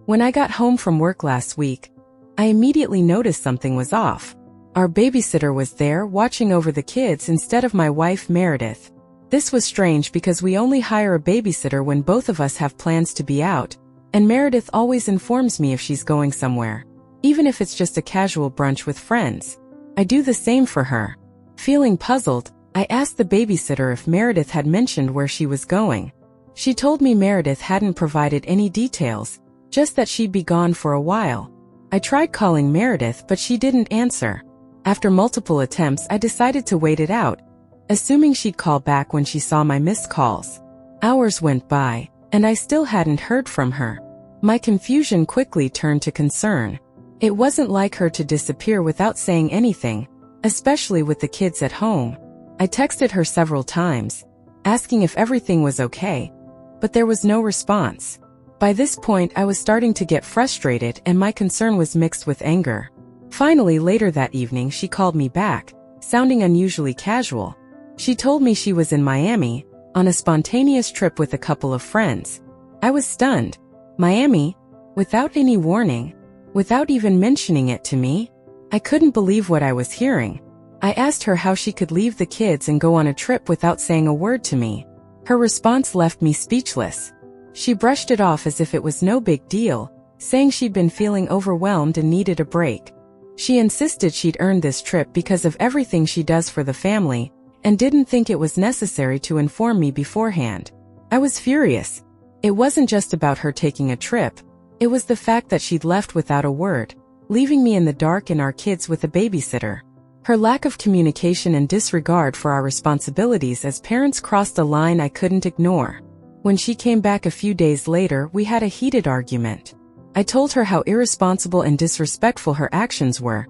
When I got home from work last week, I immediately noticed something was off. Our babysitter was there watching over the kids instead of my wife Meredith. This was strange because we only hire a babysitter when both of us have plans to be out, and Meredith always informs me if she's going somewhere, even if it's just a casual brunch with friends. I do the same for her. Feeling puzzled, I asked the babysitter if Meredith had mentioned where she was going. She told me Meredith hadn't provided any details, just that she'd be gone for a while. I tried calling Meredith, but she didn't answer. After multiple attempts, I decided to wait it out, assuming she'd call back when she saw my missed calls. Hours went by, and I still hadn't heard from her. My confusion quickly turned to concern. It wasn't like her to disappear without saying anything, especially with the kids at home. I texted her several times, asking if everything was okay, but there was no response. By this point, I was starting to get frustrated and my concern was mixed with anger. Finally, later that evening, she called me back, sounding unusually casual. She told me she was in Miami, on a spontaneous trip with a couple of friends. I was stunned. Miami? Without any warning? Without even mentioning it to me? I couldn't believe what I was hearing. I asked her how she could leave the kids and go on a trip without saying a word to me. Her response left me speechless. She brushed it off as if it was no big deal, saying she'd been feeling overwhelmed and needed a break. She insisted she'd earned this trip because of everything she does for the family, and didn't think it was necessary to inform me beforehand. I was furious. It wasn't just about her taking a trip. It was the fact that she'd left without a word, leaving me in the dark and our kids with a babysitter. Her lack of communication and disregard for our responsibilities as parents crossed a line I couldn't ignore. When she came back a few days later, we had a heated argument. I told her how irresponsible and disrespectful her actions were,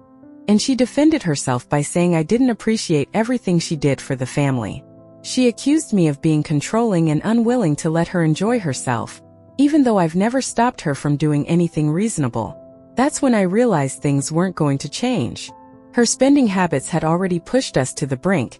and she defended herself by saying I didn't appreciate everything she did for the family. She accused me of being controlling and unwilling to let her enjoy herself, even though I've never stopped her from doing anything reasonable. That's when I realized things weren't going to change. Her spending habits had already pushed us to the brink,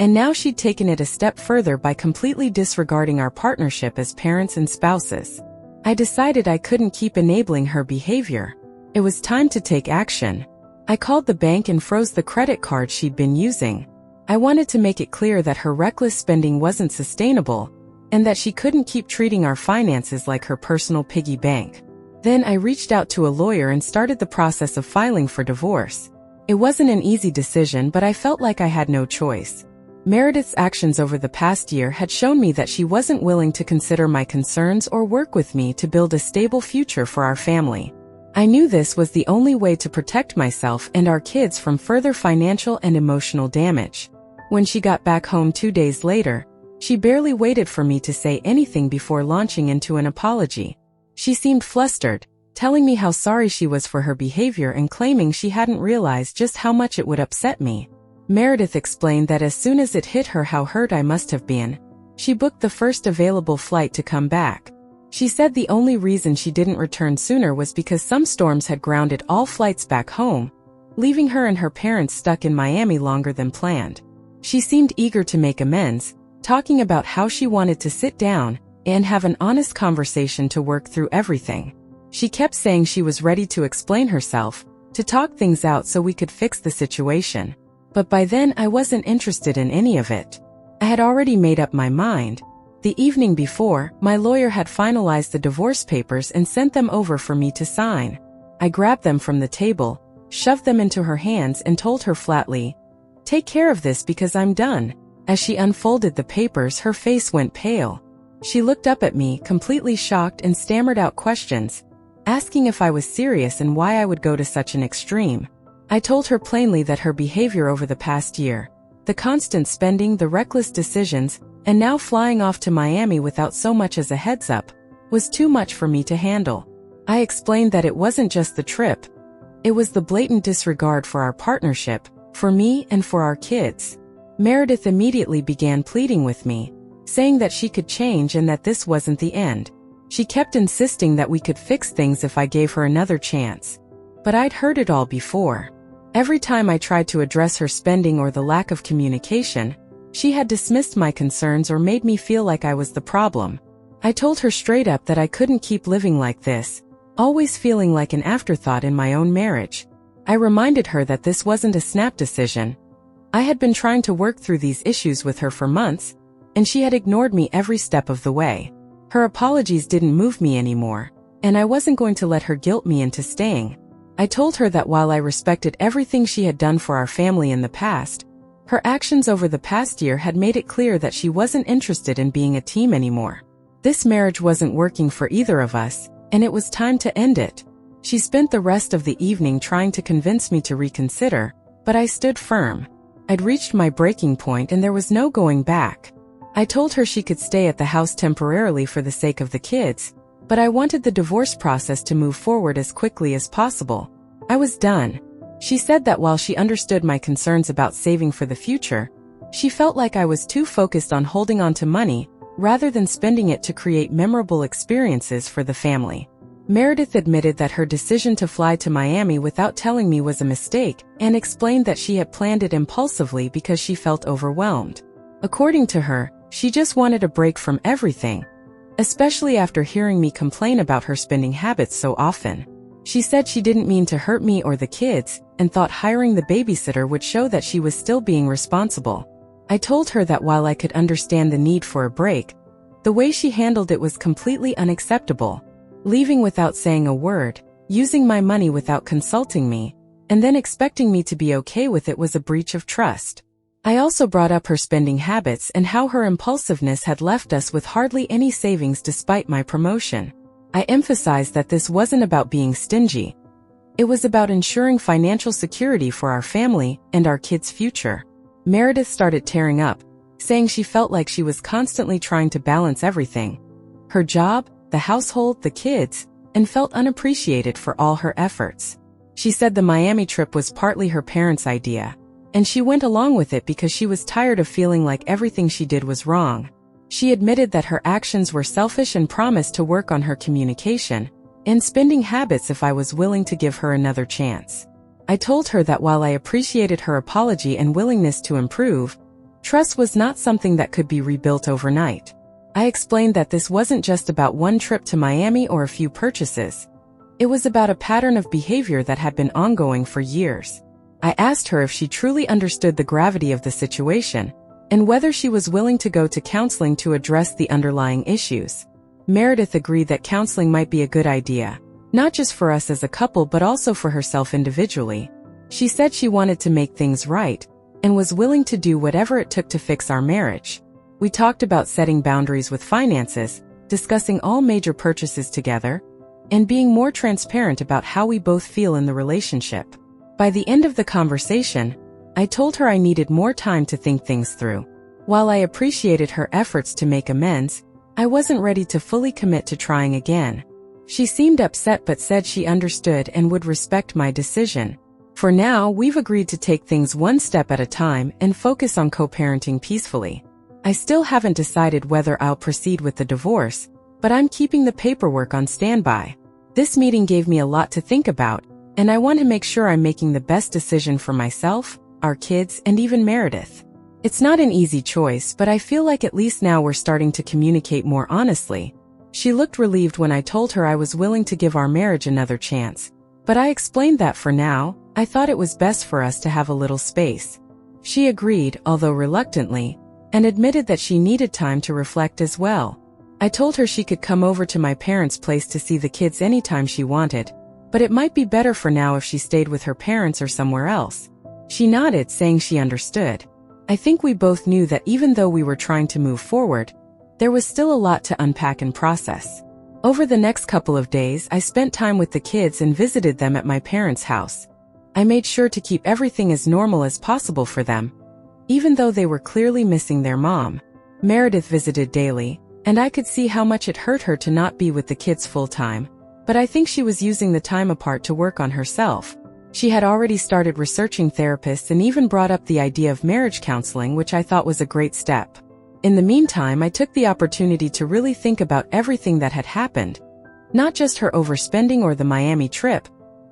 and now she'd taken it a step further by completely disregarding our partnership as parents and spouses. I decided I couldn't keep enabling her behavior. It was time to take action. I called the bank and froze the credit card she'd been using. I wanted to make it clear that her reckless spending wasn't sustainable, and that she couldn't keep treating our finances like her personal piggy bank. Then I reached out to a lawyer and started the process of filing for divorce. It wasn't an easy decision, but I felt like I had no choice. Meredith's actions over the past year had shown me that she wasn't willing to consider my concerns or work with me to build a stable future for our family. I knew this was the only way to protect myself and our kids from further financial and emotional damage. When she got back home 2 days later, she barely waited for me to say anything before launching into an apology. She seemed flustered, telling me how sorry she was for her behavior and claiming she hadn't realized just how much it would upset me. Meredith explained that as soon as it hit her how hurt I must have been, she booked the first available flight to come back. She said the only reason she didn't return sooner was because some storms had grounded all flights back home, leaving her and her parents stuck in Miami longer than planned. She seemed eager to make amends, talking about how she wanted to sit down and have an honest conversation to work through everything. She kept saying she was ready to explain herself, to talk things out so we could fix the situation. But by then I wasn't interested in any of it. I had already made up my mind. The evening before, my lawyer had finalized the divorce papers and sent them over for me to sign. I grabbed them from the table, shoved them into her hands and told her flatly, "Take care of this because I'm done." As she unfolded the papers, her face went pale. She looked up at me, completely shocked, and stammered out questions, asking if I was serious and why I would go to such an extreme. I told her plainly that her behavior over the past year, the constant spending, the reckless decisions, and now flying off to Miami without so much as a heads up, was too much for me to handle. I explained that it wasn't just the trip. It was the blatant disregard for our partnership, for me and for our kids. Meredith immediately began pleading with me, saying that she could change and that this wasn't the end. She kept insisting that we could fix things if I gave her another chance. But I'd heard it all before. Every time I tried to address her spending or the lack of communication, she had dismissed my concerns or made me feel like I was the problem. I told her straight up that I couldn't keep living like this, always feeling like an afterthought in my own marriage. I reminded her that this wasn't a snap decision. I had been trying to work through these issues with her for months, and she had ignored me every step of the way. Her apologies didn't move me anymore, and I wasn't going to let her guilt me into staying. I told her that while I respected everything she had done for our family in the past, her actions over the past year had made it clear that she wasn't interested in being a team anymore. This marriage wasn't working for either of us, and it was time to end it. She spent the rest of the evening trying to convince me to reconsider, but I stood firm. I'd reached my breaking point and there was no going back. I told her she could stay at the house temporarily for the sake of the kids, but I wanted the divorce process to move forward as quickly as possible. I was done. She said that while she understood my concerns about saving for the future, she felt like I was too focused on holding on to money rather than spending it to create memorable experiences for the family. Meredith admitted that her decision to fly to Miami without telling me was a mistake and explained that she had planned it impulsively because she felt overwhelmed. According to her, she just wanted a break from everything, especially after hearing me complain about her spending habits so often. She said she didn't mean to hurt me or the kids and thought hiring the babysitter would show that she was still being responsible. I told her that while I could understand the need for a break, the way she handled it was completely unacceptable. Leaving without saying a word, using my money without consulting me, and then expecting me to be okay with it was a breach of trust. I also brought up her spending habits and how her impulsiveness had left us with hardly any savings despite my promotion. I emphasized that this wasn't about being stingy. It was about ensuring financial security for our family and our kids' future. Meredith started tearing up, saying she felt like she was constantly trying to balance everything: her job, the household, the kids, and felt unappreciated for all her efforts. She said the Miami trip was partly her parents' idea, and she went along with it because she was tired of feeling like everything she did was wrong. She admitted that her actions were selfish and promised to work on her communication and spending habits if I was willing to give her another chance. I told her that while I appreciated her apology and willingness to improve, trust was not something that could be rebuilt overnight. I explained that this wasn't just about one trip to Miami or a few purchases. It was about a pattern of behavior that had been ongoing for years. I asked her if she truly understood the gravity of the situation and whether she was willing to go to counseling to address the underlying issues. Meredith agreed that counseling might be a good idea, not just for us as a couple but also for herself individually. She said she wanted to make things right and was willing to do whatever it took to fix our marriage. We talked about setting boundaries with finances, discussing all major purchases together, and being more transparent about how we both feel in the relationship. By the end of the conversation, I told her I needed more time to think things through. While I appreciated her efforts to make amends, I wasn't ready to fully commit to trying again. She seemed upset but said she understood and would respect my decision. For now, we've agreed to take things one step at a time and focus on co-parenting peacefully. I still haven't decided whether I'll proceed with the divorce, but I'm keeping the paperwork on standby. This meeting gave me a lot to think about, and I want to make sure I'm making the best decision for myself, our kids, and even Meredith. It's not an easy choice, but I feel like at least now we're starting to communicate more honestly. She looked relieved when I told her I was willing to give our marriage another chance, but I explained that for now, I thought it was best for us to have a little space. She agreed, although reluctantly, and admitted that she needed time to reflect as well. I told her she could come over to my parents' place to see the kids anytime she wanted, but it might be better for now if she stayed with her parents or somewhere else. She nodded, saying she understood. I think we both knew that even though we were trying to move forward, there was still a lot to unpack and process. Over the next couple of days, I spent time with the kids and visited them at my parents' house. I made sure to keep everything as normal as possible for them, even though they were clearly missing their mom. Meredith visited daily, and I could see how much it hurt her to not be with the kids full-time, but I think she was using the time apart to work on herself. She had already started researching therapists and even brought up the idea of marriage counseling, which I thought was a great step. In the meantime, I took the opportunity to really think about everything that had happened, not just her overspending or the Miami trip,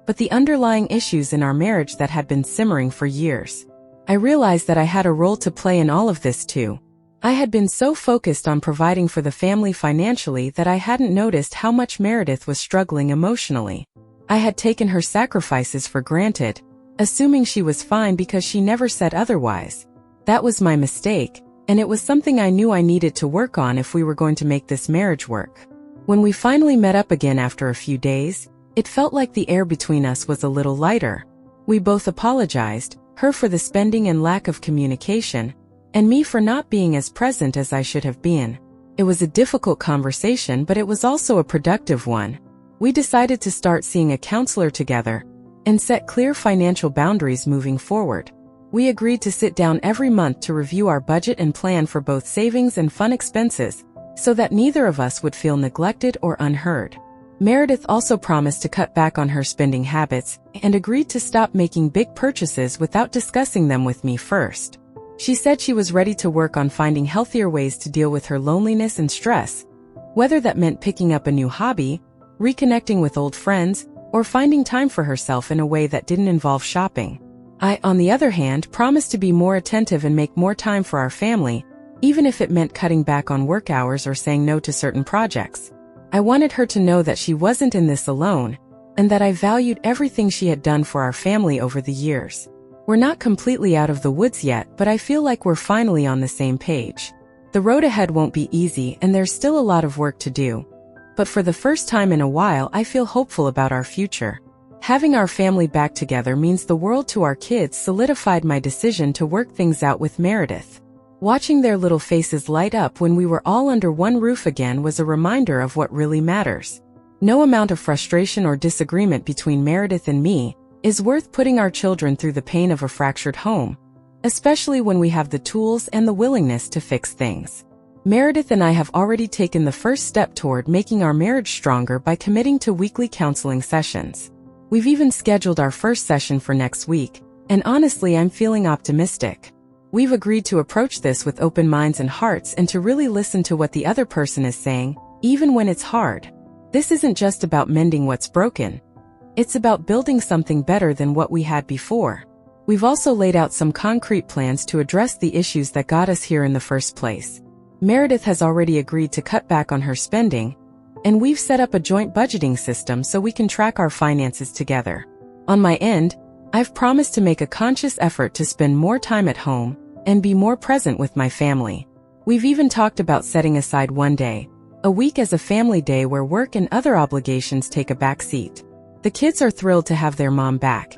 but the underlying issues in our marriage that had been simmering for years. I realized that I had a role to play in all of this too. I had been so focused on providing for the family financially that I hadn't noticed how much Meredith was struggling emotionally. I had taken her sacrifices for granted, assuming she was fine because she never said otherwise. That was my mistake, and it was something I knew I needed to work on if we were going to make this marriage work. When we finally met up again after a few days, it felt like the air between us was a little lighter. We both apologized, her for the spending and lack of communication, and me for not being as present as I should have been. It was a difficult conversation, but it was also a productive one. We decided to start seeing a counselor together and set clear financial boundaries moving forward. We agreed to sit down every month to review our budget and plan for both savings and fun expenses, so that neither of us would feel neglected or unheard. Meredith also promised to cut back on her spending habits and agreed to stop making big purchases without discussing them with me first. She said she was ready to work on finding healthier ways to deal with her loneliness and stress, whether that meant picking up a new hobby, reconnecting with old friends, or finding time for herself in a way that didn't involve shopping. I, on the other hand, promised to be more attentive and make more time for our family, even if it meant cutting back on work hours or saying no to certain projects. I wanted her to know that she wasn't in this alone, and that I valued everything she had done for our family over the years. We're not completely out of the woods yet, but I feel like we're finally on the same page. The road ahead won't be easy, and there's still a lot of work to do. But for the first time in a while, I feel hopeful about our future. Having our family back together means the world to our kids. Solidified my decision to work things out with Meredith. Watching their little faces light up when we were all under one roof again was a reminder of what really matters. No amount of frustration or disagreement between Meredith and me is worth putting our children through the pain of a fractured home, especially when we have the tools and the willingness to fix things. Meredith and I have already taken the first step toward making our marriage stronger by committing to weekly counseling sessions. We've even scheduled our first session for next week, and honestly, I'm feeling optimistic. We've agreed to approach this with open minds and hearts and to really listen to what the other person is saying, even when it's hard. This isn't just about mending what's broken. It's about building something better than what we had before. We've also laid out some concrete plans to address the issues that got us here in the first place. Meredith has already agreed to cut back on her spending, and we've set up a joint budgeting system so we can track our finances together. On my end, I've promised to make a conscious effort to spend more time at home and be more present with my family. We've even talked about setting aside one day a week as a family day where work and other obligations take a back seat. The kids are thrilled to have their mom back,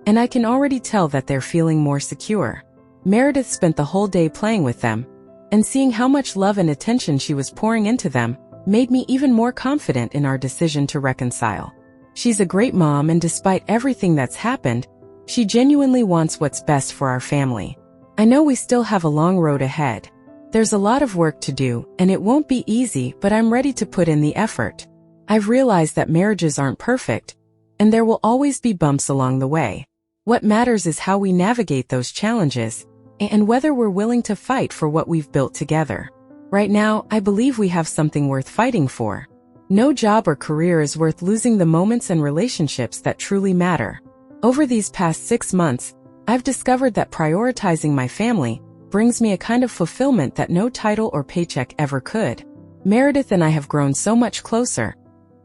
and I can already tell that they're feeling more secure. Meredith spent the whole day playing with them, and seeing how much love and attention she was pouring into them made me even more confident in our decision to reconcile. She's a great mom, and despite everything that's happened, she genuinely wants what's best for our family. I know we still have a long road ahead. There's a lot of work to do, and it won't be easy, but I'm ready to put in the effort. I've realized that marriages aren't perfect, and there will always be bumps along the way. What matters is how we navigate those challenges, and whether we're willing to fight for what we've built together. Right now, I believe we have something worth fighting for. No job or career is worth losing the moments and relationships that truly matter. Over these past 6 months, I've discovered that prioritizing my family brings me a kind of fulfillment that no title or paycheck ever could. Meredith and I have grown so much closer,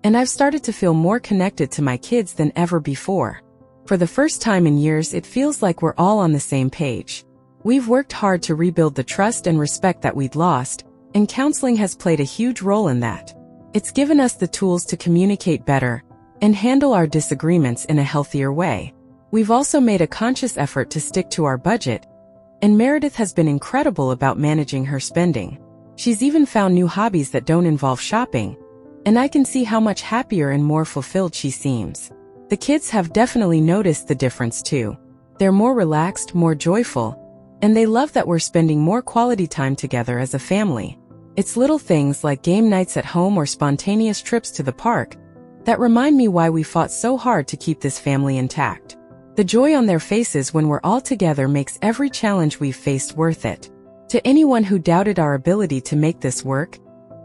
and I've started to feel more connected to my kids than ever before. For the first time in years, it feels like we're all on the same page. We've worked hard to rebuild the trust and respect that we'd lost, and counseling has played a huge role in that. It's given us the tools to communicate better and handle our disagreements in a healthier way. We've also made a conscious effort to stick to our budget, and Meredith has been incredible about managing her spending. She's even found new hobbies that don't involve shopping, and I can see how much happier and more fulfilled she seems. The kids have definitely noticed the difference too. They're more relaxed, more joyful, and they love that we're spending more quality time together as a family. It's little things like game nights at home or spontaneous trips to the park that remind me why we fought so hard to keep this family intact. The joy on their faces when we're all together makes every challenge we've faced worth it. To anyone who doubted our ability to make this work,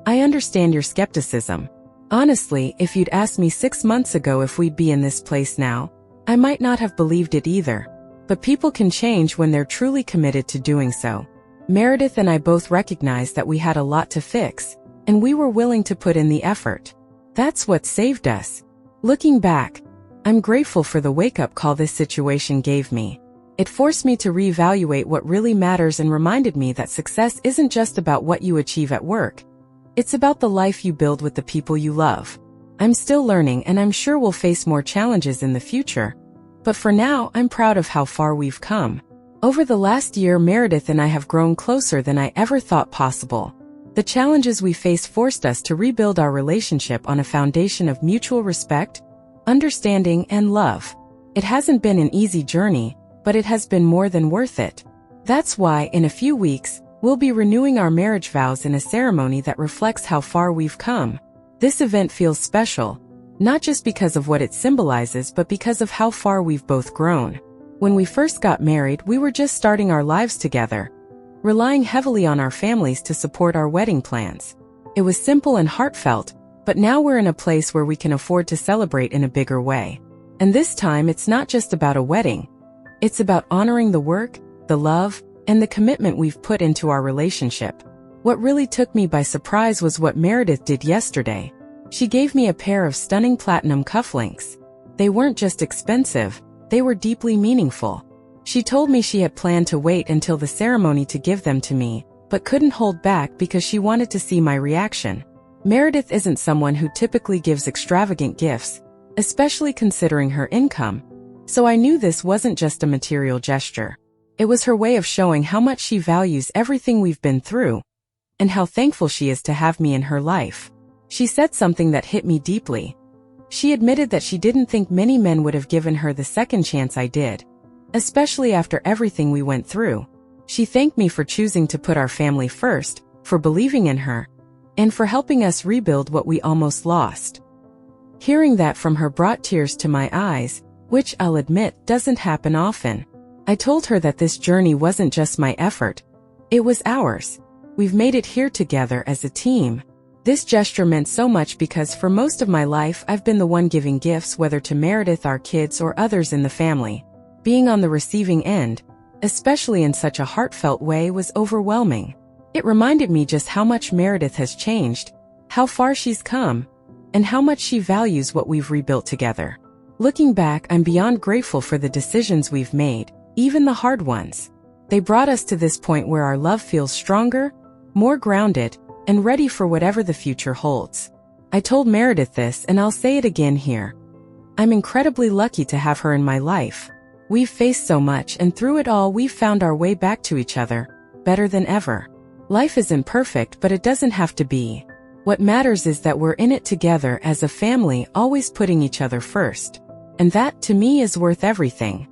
I understand your skepticism. Honestly, if you'd asked me 6 months ago if we'd be in this place now, I might not have believed it either. But people can change when they're truly committed to doing so. Meredith and I both recognized that we had a lot to fix, and we were willing to put in the effort. That's what saved us. Looking back, I'm grateful for the wake-up call this situation gave me. It forced me to reevaluate what really matters and reminded me that success isn't just about what you achieve at work. It's about the life you build with the people you love. I'm still learning, and I'm sure we'll face more challenges in the future. But for now, I'm proud of how far we've come. Over the last year, Meredith and I have grown closer than I ever thought possible. The challenges we faced forced us to rebuild our relationship on a foundation of mutual respect, understanding, and love. It hasn't been an easy journey, but it has been more than worth it. That's why, in a few weeks, we'll be renewing our marriage vows in a ceremony that reflects how far we've come. This event feels special, not just because of what it symbolizes, but because of how far we've both grown. When we first got married, we were just starting our lives together, relying heavily on our families to support our wedding plans. It was simple and heartfelt, but now we're in a place where we can afford to celebrate in a bigger way. And this time, it's not just about a wedding. It's about honoring the work, the love, and the commitment we've put into our relationship. What really took me by surprise was what Meredith did yesterday. She gave me a pair of stunning platinum cufflinks. They weren't just expensive, they were deeply meaningful. She told me she had planned to wait until the ceremony to give them to me, but couldn't hold back because she wanted to see my reaction. Meredith isn't someone who typically gives extravagant gifts, especially considering her income. So I knew this wasn't just a material gesture. It was her way of showing how much she values everything we've been through, and how thankful she is to have me in her life. She said something that hit me deeply. She admitted that she didn't think many men would have given her the second chance I did, especially after everything we went through. She thanked me for choosing to put our family first, for believing in her, and for helping us rebuild what we almost lost. Hearing that from her brought tears to my eyes, which I'll admit doesn't happen often. I told her that this journey wasn't just my effort, it was ours. We've made it here together as a team. This gesture meant so much because for most of my life I've been the one giving gifts, whether to Meredith, our kids, or others in the family. Being on the receiving end, especially in such a heartfelt way, was overwhelming. It reminded me just how much Meredith has changed, how far she's come, and how much she values what we've rebuilt together. Looking back, I'm beyond grateful for the decisions we've made, even the hard ones. They brought us to this point where our love feels stronger, more grounded, and ready for whatever the future holds. I told Meredith this, and I'll say it again here. I'm incredibly lucky to have her in my life. We've faced so much, and through it all we've found our way back to each other, better than ever. Life isn't perfect, but it doesn't have to be. What matters is that we're in it together as a family, always putting each other first. And that, to me, is worth everything.